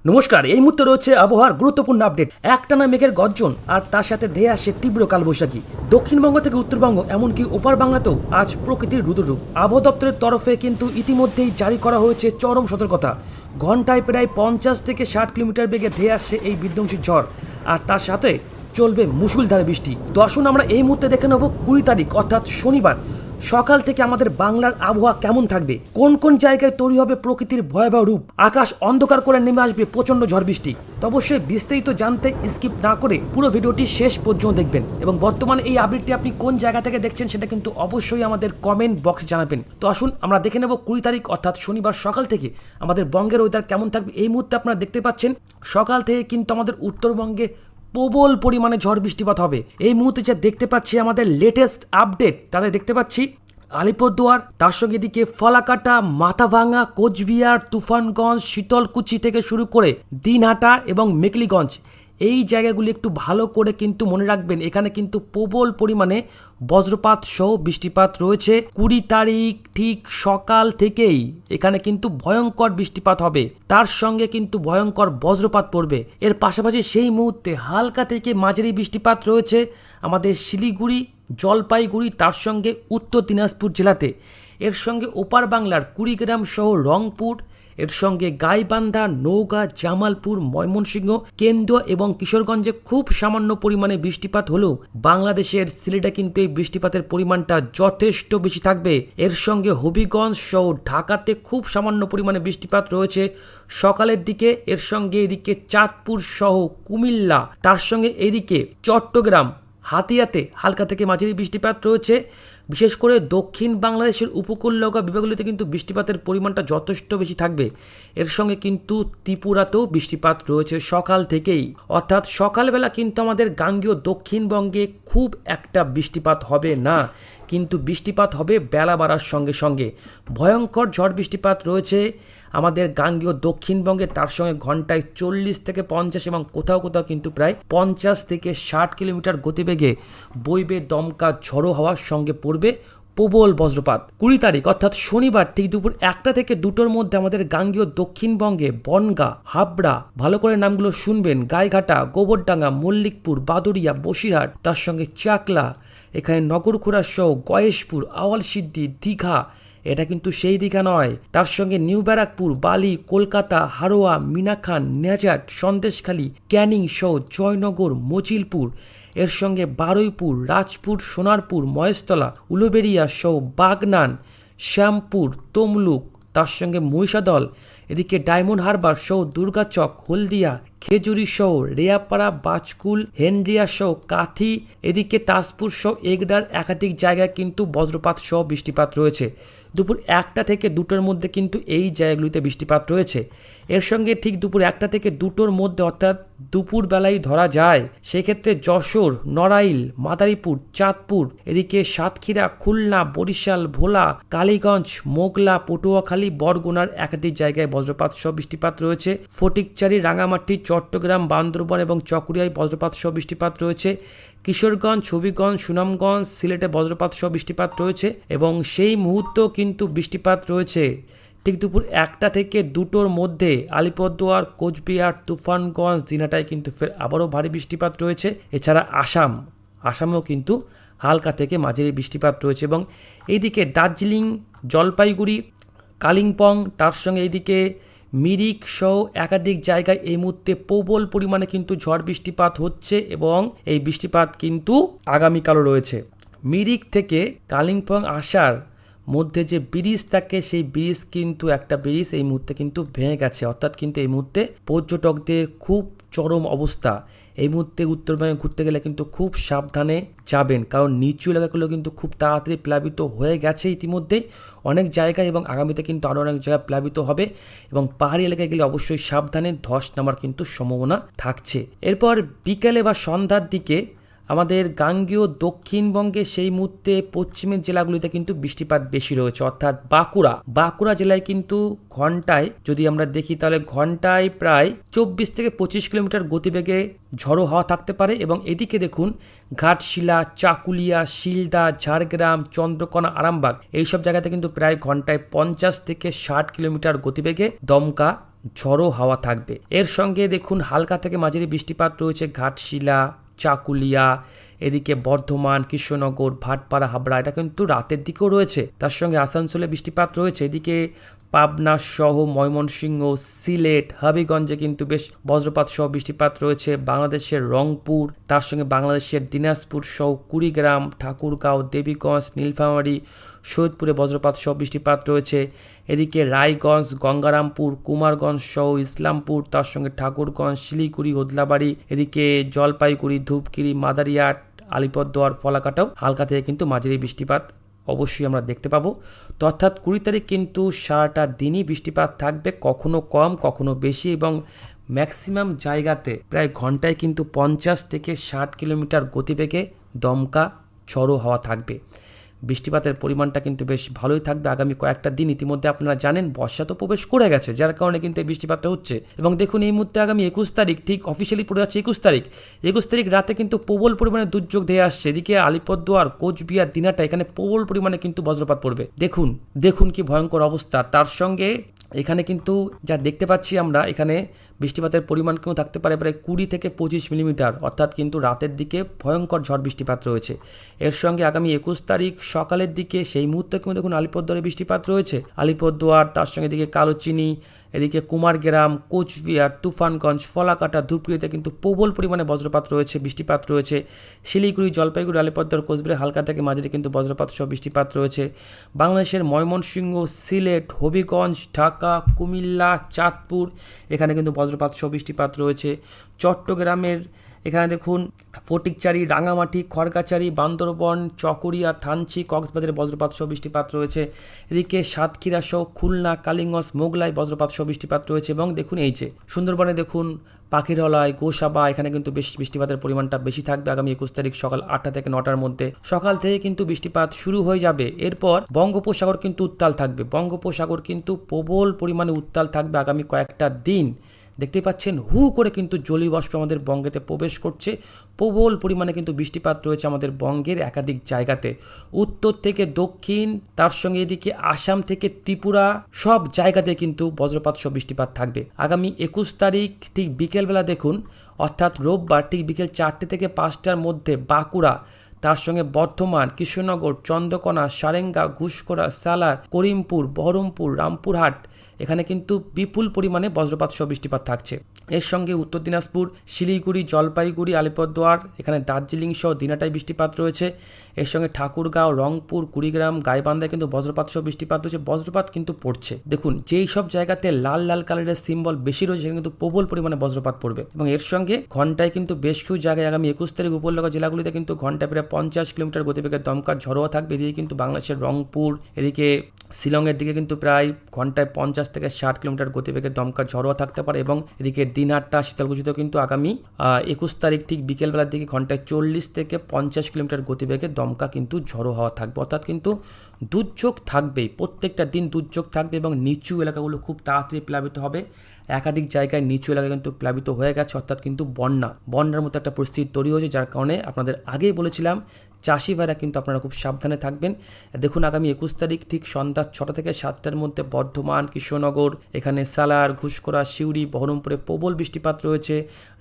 নমস্কার, এই মুহূর্তে রয়েছে আবহাওয়ার গুরুত্বপূর্ণ আপডেট। একটানা মেঘের গর্জন আর তার সাথে ধেয়ে আসে তীব্র কালবৈশাখী। দক্ষিণবঙ্গ থেকে উত্তরবঙ্গ এমনকি ওপার বাংলাতেও আজ প্রকৃতির রুদ্ররূপ। আবহাওয়া দপ্তরের তরফে কিন্তু ইতিমধ্যেই জারি করা হয়েছে চরম সতর্কতা। ঘন্টায় প্রায় 50 থেকে 60 কিলোমিটার বেগে ধেয়ে আসছে এই বিধ্বংসী ঝড়, আর তার সাথে চলবে মুষলধারে বৃষ্টি। তো আসুন আমরা এই মুহূর্তে দেখে নেব 20 তারিখ অর্থাৎ শনিবার সকাল থেকে আমাদের বাংলার আবহাওয়া কেমন থাকবে, কোন কোন জায়গায় তৈরি হবে প্রকৃতির ভয়াবহ রূপ, আকাশ অন্ধকার করে নেমে আসবে প্রচন্ড ঝড় বৃষ্টি। তো অবশ্যই বিস্তারিত জানতে স্কিপ না করে পুরো ভিডিওটি শেষ পর্যন্ত দেখবেন, এবং বর্তমানে এই আপডেটটি আপনি কোন জায়গা থেকে দেখছেন সেটা কিন্তু অবশ্যই আমাদের কমেন্ট বক্সে জানাবেন। তো আসুন আমরা দেখে নেব 20 তারিখ অর্থাৎ শনিবার সকাল থেকে আমাদের বঙ্গের ওয়েদার কেমন থাকবে। এই মুহূর্তে আপনারা দেখতে পাচ্ছেন সকাল থেকে কিন্তু আমাদের উত্তরবঙ্গে প্রবল পরিমাণে ঝড় বৃষ্টিপাত হবে। এই মুহূর্তে যা দেখতে পাচ্ছি আমাদের লেটেস্ট আপডেট, তাতে দেখতে পাচ্ছি আলিপুরদুয়ার, তার সঙ্গে এদিকে ফলাকাটা, মাথাভাঙা, কোচবিহার, তুফানগঞ্জ, শীতলকুচি থেকে শুরু করে দিনহাটা এবং মেকলিগঞ্জ, এই জায়গাগুলি একটু ভালো করে কিন্তু মনে রাখবেন। এখানে কিন্তু প্রবল পরিমাণে বজ্রপাত সহ বৃষ্টিপাত রয়েছে। 20 তারিখ ঠিক সকাল থেকেই এখানে কিন্তু ভয়ঙ্কর বৃষ্টিপাত হবে, তার সঙ্গে কিন্তু ভয়ঙ্কর বজ্রপাত পড়বে। এর পাশাপাশি সেই মুহূর্তে হালকা থেকে মাঝারি বৃষ্টিপাত রয়েছে আমাদের শিলিগুড়ি, জলপাইগুড়ি, তার সঙ্গে উত্তর দিনাজপুর জেলাতে। এর সঙ্গে ওপার বাংলার কুড়িগ্রাম সহ রংপুর, এর সঙ্গে গাইবান্ধা, নওগাঁ, জামালপুর, ময়মনসিংহ, কেন্দ্র এবং কিশোরগঞ্জে খুব সামান্য পরিমাণে বৃষ্টিপাত হলেও বাংলাদেশের সিলেটে কিন্তু এই বৃষ্টিপাতের পরিমাণটা যথেষ্ট বেশি থাকবে। এর সঙ্গে হবিগঞ্জ সহ ঢাকাতে খুব সামান্য পরিমাণে বৃষ্টিপাত রয়েছে সকালের দিকে। এর সঙ্গে এদিকে চাঁদপুর সহ কুমিল্লা, তার সঙ্গে এদিকে চট্টগ্রাম, হাতিয়াতে হালকা থেকে মাঝারি বৃষ্টিপাত রয়েছে। বিশেষ করে দক্ষিণ বাংলাদেশের উপকূলরেখা বিভাগগুলিতে কিন্তু বৃষ্টিপাতের পরিমাণটা যথেষ্ট বেশি থাকবে। এর সঙ্গে কিন্তু ত্রিপুরাতেও বৃষ্টিপাত রয়েছে সকাল থেকেই, অর্থাৎ সকালবেলা কিন্তু আমাদের গাঙ্গেয় দক্ষিণবঙ্গে খুব একটা বৃষ্টিপাত হবে না, কিন্তু বৃষ্টিপাত হবে বেলা বাড়ার সঙ্গে সঙ্গে। ভয়ঙ্কর ঝড় বৃষ্টিপাত রয়েছে আমাদের গাঙ্গেয় দক্ষিণবঙ্গে, তার সঙ্গে ঘন্টায় 40 থেকে 50 এবং কোথাও কোথাও কিন্তু প্রায় 50 থেকে 60 কিলোমিটার গতিবেগে বইবে দমকা ঝড়ো হওয়ার সঙ্গে পড়বে প্রবল বজ্রপাত। 20 তারিখ অর্থাৎ শনিবার ঠিক দুপুর 1টা থেকে 2টোর মধ্যে আমাদের গাঙ্গেয় দক্ষিণবঙ্গে বনগাঁ, হাবড়া, ভালো করে নামগুলো শুনবেন, গাইঘাটা, গোবরডাঙ্গা, মল্লিকপুর, বাদুড়িয়া, বসিরহাট, তার সঙ্গে চাকলা, এখানে নগরখুড়া সহ গয়েশপুর, আওয়ালসিদ্ধি, দীঘা, এটা কিন্তু সেই দীঘা নয়, তার সঙ্গে নিউ ব্যারাকপুর, বালি, কলকাতা, হারোয়া, মিনাখান, নেজাট, সন্দেশখালী, ক্যানিং সহ জয়নগর, মজিলপুর, এর সঙ্গে বারুইপুর, রাজপুর, সোনারপুর, মহেশতলা, উলুবেড়িয়া সহ বাগনান, শ্যামপুর, তমলুক, তার সঙ্গে মহিষাদল, এদিকে ডায়মন্ড হারবার সহ দুর্গাচক, হলদিয়া, খেজুরি সহ রেয়াপাড়া, বাজকুল, হেনরিয়া সহ কাথি, এদিকে তাজপুর সহ এগডার একাধিক জায়গায় কিন্তু বজ্রপাত সহ বৃষ্টিপাত রয়েছে। দুপুর 1টা থেকে 2টোর মধ্যে কিন্তু এই জায়গাগুলিতে বৃষ্টিপাত রয়েছে। এর সঙ্গে ঠিক দুপুর 1টা থেকে 2টোর মধ্যে অর্থাৎ দুপুর বেলায় ধরা যায়, সেক্ষেত্রে যশোর, নড়াইল, মাদারীপুর, চাঁদপুর, এদিকে সাতক্ষীরা, খুলনা, বরিশাল, ভোলা, কালীগঞ্জ, মোগলা, পটুয়াখালী, বরগুনার একাধিক জায়গায় বজ্রপাত সহ বৃষ্টিপাত রয়েছে। ফটিকচারি, রাঙামাটি, চট্টগ্রাম, বান্দরবান এবং চকরিয়ায় বজ্রপাত সহ বৃষ্টিপাত রয়েছে। কিশোরগঞ্জ, হবিগঞ্জ, সুনামগঞ্জ, সিলেটে বজ্রপাত সহ বৃষ্টিপাত রয়েছে, এবং সেই মুহূর্তেও কিন্তু বৃষ্টিপাত রয়েছে ঠিক দুপুর 1টা থেকে 2টোর মধ্যে আলিপুরদুয়ার, কোচবিহার, তুফানগঞ্জ, দিনহাটায় কিন্তু ফের আবারও ভারী বৃষ্টিপাত রয়েছে। এছাড়া আসামেও কিন্তু হালকা থেকে মাঝারি বৃষ্টিপাত রয়েছে, এবং এইদিকে দার্জিলিং, জলপাইগুড়ি, কালিম্পং, তার সঙ্গে এইদিকে মিরিক সহ একাধিক জায়গায় এই মুহূর্তে প্রবল পরিমাণে কিন্তু ঝড় বৃষ্টিপাত হচ্ছে, এবং এই বৃষ্টিপাত কিন্তু আগামীকালও রয়েছে। মিরিক থেকে কালিম্পং আসার মধ্যে যে ব্রিজ থাকে, সেই ব্রিজ কিন্তু একটা ব্রিজ এই মুহূর্তে কিন্তু ভেঙে গেছে, অর্থাৎ কিন্তু এই মুহূর্তে পর্যটকদের খুব চরম অবস্থা। এই মুহূর্তে উত্তরবঙ্গে ঘুরতে গেলে কিন্তু খুব সাবধানে যাবেন, কারণ নিচু এলাকাগুলো কিন্তু খুব তাড়াতাড়ি প্লাবিত হয়ে গেছে ইতিমধ্যেই অনেক জায়গায়, এবং আগামীতে কিন্তু আরও অনেক জায়গায় প্লাবিত হবে, এবং পাহাড়ি এলাকায় গেলে অবশ্যই সাবধানে ধস নামার কিন্তু সম্ভাবনা থাকছে। এরপর বিকেলে বা সন্ধ্যার দিকে আমাদের গাঙ্গেয় দক্ষিণবঙ্গে সেই মুহূর্তে পশ্চিমের জেলাগুলিতে কিন্তু বৃষ্টিপাত বেশি রয়েছে, অর্থাৎ বাঁকুড়া জেলায় কিন্তু ঘন্টায় যদি আমরা দেখি তাহলে ঘন্টায় প্রায় 24 থেকে 25 কিলোমিটার গতিবেগে ঝড়ো হাওয়া থাকতে পারে। এবং এদিকে দেখুন ঘাটশিলা, চাকুলিয়া, শিলদা, ঝাড়গ্রাম, চন্দ্রকোনা, আরামবাগ, এইসব জায়গাতে কিন্তু প্রায় ঘন্টায় 50 থেকে 60 কিলোমিটার গতিবেগে দমকা ঝড়ো হাওয়া থাকবে। এর সঙ্গে দেখুন হালকা থেকে মাঝারি বৃষ্টিপাত রয়েছে ঘাটশিলা, চাকুলিয়া, এদিকে বর্ধমান, কৃষ্ণনগর, ভাটপাড়া, হাবড়া, এটা কিন্তু রাতের দিকেও রয়েছে। তার সঙ্গে আসানসোলে বৃষ্টিপাত রয়েছে। এদিকে পাবনা সহ ময়মনসিংহ, সিলেট, হবিগঞ্জে কিন্তু বেশ বজ্রপাত সহ বৃষ্টিপাত রয়েছে। বাংলাদেশের রংপুর, তার সঙ্গে বাংলাদেশের দিনাজপুর সহ কুড়িগ্রাম, ঠাকুরগাঁও, দেবীগঞ্জ, নীলফামারী, সৈয়দপুরে বজ্রপাত সহ বৃষ্টিপাত রয়েছে। এদিকে রায়গঞ্জ, গঙ্গারামপুর, কুমারগঞ্জ সহ ইসলামপুর, তার সঙ্গে ঠাকুরগঞ্জ, শিলিগুড়ি, ওদলাবাড়ি, এদিকে জলপাইগুড়ি, ধূপগুড়ি, মাদারিহাট, আলিপুরদুয়ার, ফলাকাটাও হালকা থেকে কিন্তু মাঝারি বৃষ্টিপাত অবশ্যই আমরা দেখতে পাবো। তো অর্থাৎ 20 তারিখ কিন্তু সারাটা দিনই বৃষ্টিপাত থাকবে, কখনো কম কখনো বেশি, এবং ম্যাক্সিমাম জায়গাতে প্রায় ঘন্টায় কিন্তু 50 থেকে 60 কিলোমিটার গতিবেগে দমকা ঝড়ো হাওয়া থাকবে। বৃষ্টিপাতের পরিমাণটা কিন্তু বেশ ভালোই থাকবে আগামী কয়েকটা দিন। ইতিমধ্যে আপনারা জানেন বর্ষা তো প্রবেশ করে গেছে, যার কারণে কিন্তু এই বৃষ্টিপাতটা হচ্ছে। এবং দেখুন এই মুহূর্তে আগামী 21 তারিখ, ঠিক অফিসিয়ালি পড়ে যাচ্ছে 21 তারিখ রাতে কিন্তু প্রবল পরিমাণে দুর্যোগ ধেয়ে আসছে। এদিকে আলিপুরদুয়ার, কোচবিহার, দিনাটা, এখানে প্রবল পরিমাণে কিন্তু বজ্রপাত পড়বে। দেখুন কি ভয়ঙ্কর অবস্থা। তার সঙ্গে এখানে কিন্তু যা দেখতে পাচ্ছি আমরা, এখানে বৃষ্টিপাতের পরিমাণ কিন্তু থাকতে পারে প্রায় 20 থেকে 25 মিলিমিটার, অর্থাৎ কিন্তু রাতের দিকে ভয়ঙ্কর ঝড় বৃষ্টিপাত রয়েছে। এর সঙ্গে আগামী 21 তারিখ সকালের দিকে সেই মুহূর্তে কিন্তু দেখুন আলিপুরদুয়ারে বৃষ্টিপাত রয়েছে। আলিপুরদুয়ার, তার সঙ্গে এদিকে কালোচিনি, এদিকে কুমারগ্রাম, কোচবিহার, তুফানগঞ্জ, ফলাকাটা, ধূপগুড়িতে কিন্তু প্রবল পরিমাণে বজ্রপাত রয়েছে, বৃষ্টিপাত রয়েছে। শিলিগুড়ি, জলপাইগুড়ি, আলিপুরদুয়ার, কোচবিহারে হালকা থেকে মাঝারি কিন্তু বজ্রপাত সহ বৃষ্টিপাত রয়েছে। বাংলাদেশের ময়মনসিংহ, সিলেট, হবিগঞ্জ, ঢাকা, কুমিল্লা, চাঁদপুর, এখানে কিন্তু বজ্রপাত সহ বৃষ্টিপাত রয়েছে। চট্টগ্রামের এখানে দেখুন ফটিকচারি, রাঙামাটি, খড়গাচারি, বান্দরবন, চকরিয়া, থানচি, কক্সবাজারে বজ্রপাত সহ বৃষ্টিপাত রয়েছে। এদিকে সাতক্ষীরা সহ খুলনা, কালিঙ্গঞ্জ, মোগলাই বজ্রপাত সহ বৃষ্টিপাত রয়েছে। এবং দেখুন এই যে সুন্দরবনে দেখুন পাখিরালয়, গোসাবা, এখানে কিন্তু বেশ বৃষ্টিপাতের পরিমাণটা বেশি থাকবে আগামী 21 তারিখ সকাল 8টা থেকে 9টার মধ্যে। সকাল থেকে কিন্তু বৃষ্টিপাত শুরু হয়ে যাবে। এরপর বঙ্গোপসাগর কিন্তু উত্তাল থাকবে, বঙ্গোপসাগর কিন্তু প্রবল পরিমাণে উত্তাল থাকবে আগামী কয়েকটা দিন। দেখতে পাচ্ছেন হু করে কিন্তু জলীয়বাষ্প আমাদের বঙ্গেতে প্রবেশ করছে। প্রবল পরিমাণে কিন্তু বৃষ্টিপাত রয়েছে আমাদের বঙ্গের একাধিক জায়গাতে, উত্তর থেকে দক্ষিণ, তার সঙ্গে এদিকে আসাম থেকে ত্রিপুরা, সব জায়গাতে কিন্তু বজ্রপাত সহ বৃষ্টিপাত থাকবে। আগামী 21 তারিখ ঠিক বিকেলবেলা দেখুন, অর্থাৎ রোববার ঠিক বিকেল 4টে থেকে 5টার মধ্যে বাঁকুড়া, তার সঙ্গে বর্ধমান, কৃষ্ণনগর, চন্দ্রকোনা, সারেঙ্গা, ঘুষকোড়া, সালার, করিমপুর, বহরমপুর, রামপুরহাট, এখানে কিন্তু বিপুল পরিমাণে বজ্রপাত সহ বৃষ্টিপাত থাকছে। এর সঙ্গে উত্তর দিনাজপুর, শিলিগুড়ি, জলপাইগুড়ি, আলিপুরদুয়ার, এখানে দার্জিলিং সহ দিনাটায় বৃষ্টিপাত রয়েছে। এর সঙ্গে ঠাকুরগাঁও, রংপুর, কুড়িগ্রাম, গাইবান্ধায় কিন্তু বজ্রপাত সহ বৃষ্টিপাত রয়েছে। বজ্রপাত কিন্তু পড়ছে। দেখুন যেই সব জায়গাতে লাল লাল কালারের সিম্বল বেশি রয়েছে সেখানে কিন্তু প্রবল পরিমাণে বজ্রপাত পড়বে। এবং এর সঙ্গে ঘন্টায় কিন্তু বেশ কিছু জায়গায় আগামী 21 তারিখ উপকূলীয় জেলাগুলিতে কিন্তু ঘন্টায় প্রায় 50 কিলোমিটার গতিবেগে দমকা ঝড়োয়া থাকবে। এদিকে কিন্তু বাংলাদেশের রংপুর, এদিকে শিলংয়ের দিকে কিন্তু প্রায় ঘন্টায় 50 থেকে 60 কিলোমিটার গতিবেগে দমকা ঝড়োয়া থাকতে পারে। এবং এদিকে দিনহাটা, শীতলকুচিতেও কিন্তু আগামী 21 তারিখ ঠিক বিকেলবেলার দিকে ঘন্টায় 40 থেকে 50 কিলোমিটার গতিবেগে দমকা কিন্তু ঝড়ো হাওয়া থাকবে। অর্থাৎ কিন্তু দুর্যোগ থাকবেই, প্রত্যেকটা দিন দুর্যোগ থাকবে। এবং নিচু এলাকাগুলো খুব তাড়াতাড়ি প্লাবিত হবে। একাধিক জায়গায় নিচু এলাকা কিন্তু প্লাবিত হয়ে গেছে, অর্থাৎ কিন্তু বন্যার মতো একটা পরিস্থিতি তৈরি হয়েছে, যার কারণে আপনাদের আগেই বলেছিলাম চাষি ভাইরা কিন্তু আপনারা খুব সাবধানে থাকবেন। দেখুন আগামী 21 তারিখ ঠিক সন্ধ্যা 6টা থেকে 7টার মধ্যে বর্ধমান, কৃষ্ণনগর, এখানে সালার, ঘুষকোড়া, সিউড়ি, বহরমপুরে প্রবল বৃষ্টিপাত রয়েছে।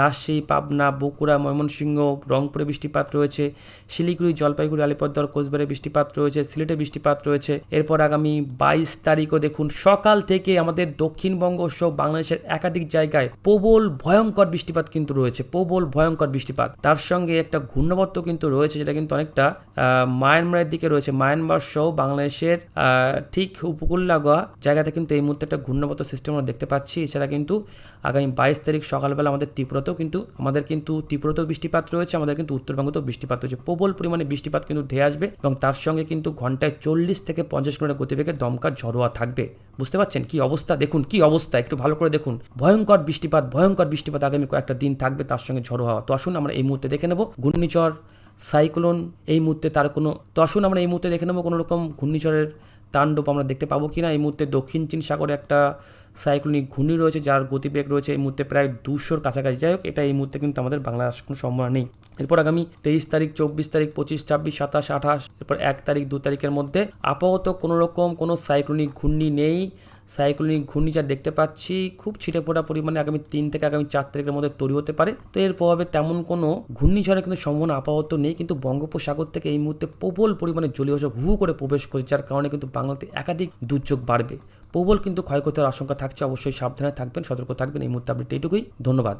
রাজশাহী, পাবনা, বগুড়া, ময়মনসিংহ, রংপুরে বৃষ্টিপাত রয়েছে। শিলিগুড়ি, জলপাইগুড়ি, আলিপুরদুয়ার, কোচবিহারে বৃষ্টিপাত রয়েছে। সিলেটে বৃষ্টিপাত রয়েছে। এরপর আগামী 22 তারিখও দেখুন সকাল থেকে আমাদের দক্ষিণবঙ্গ সহ বাংলাদেশের একাধিক জায়গায় প্রবল ভয়ঙ্কর বৃষ্টিপাত কিন্তু রয়েছে, প্রবল ভয়ঙ্কর বৃষ্টিপাত। তার সঙ্গে একটা ঘূর্ণাবর্ত কিন্তু রয়েছে, যেটা কিন্তু অনেকটা মায়ানমারের দিকে রয়েছে। মায়ানমার সহ বাংলাদেশের ঠিক উপকূল লাগোয়া জায়গাতে কিন্তু এই মুহূর্তে একটা ঘূর্ণাবর্ত সিস্টেম আমরা দেখতে পাচ্ছি। এছাড়া কিন্তু আগামী 22 তারিখ সকালবেলা আমাদের ত্রিপুরাতেও বৃষ্টিপাত রয়েছে, আমাদের কিন্তু উত্তরবঙ্গতেও বৃষ্টিপাত রয়েছে। প্রবল পরিমাণে বৃষ্টিপাত কিন্তু ধেয়ে আসবে এবং তার সঙ্গে কিন্তু ঘন্টায় 40 থেকে 50 কিলোমিটার গতিবেগে দমকা ঝড়োয়া থাকবে। বুঝতে পারছেন কি অবস্থা? দেখুন কি অবস্থা, একটু ভালো করে দেখুন। ভয়ঙ্কর বৃষ্টিপাত আগামী কয়েকটা দিন থাকবে, তার সঙ্গে ঝড়ো হাওয়া। তো আসুন আমরা এই মুহূর্তে দেখে নেব ঘূর্ণিঝড়, সাইক্লোন এই মুহূর্তে দেখে নেব কোনো রকম ঘূর্ণিঝড়ের তাণ্ডব আমরা দেখতে পাবো কিনা। এই মুহূর্তে দক্ষিণ চীন সাগরে একটা সাইক্লোনিক ঘূর্ণি রয়েছে, যার গতিবেগ রয়েছে এই মুহূর্তে প্রায় 200-র কাছাকাছি। যাই হোক, এটা এই মুহূর্তে কিন্তু আমাদের বাংলায় আসার কোনো সম্ভাবনা নেই। এরপর আগামী 23 তারিখ, 24 তারিখ, 25, 26, 27, 28, এরপর 1 তারিখ, 2 তারিখের মধ্যে আপাতত কোনো রকম কোনো সাইক্লোনিক ঘূর্ণি নেই। সাইক্লোনিক ঘূর্ণিঝড় দেখতে পাচ্ছি খুব ছিটে ফোটা পরিমাণে আগামী 3 থেকে আগামী 4 তারিখের মধ্যে তৈরি হতে পারে। তো এর প্রভাবে তেমন কোনো ঘূর্ণিঝড়ের কিন্তু সম্ভাবনা আপাতত নেই, কিন্তু বঙ্গোপসাগর থেকে এই মুহূর্তে প্রবল পরিমাণে জলীয় বাষ্প হু করে প্রবেশ করছে, যার কারণে কিন্তু বাংলাতে একাধিক দুর্যোগ বাড়বে। প্রবল কিন্তু ক্ষয়ক্ষতির আশঙ্কা থাকছে। অবশ্যই সাবধানে থাকবেন, সতর্ক থাকবেন। এই মুহূর্তে আপডেট এইটুকুই। ধন্যবাদ।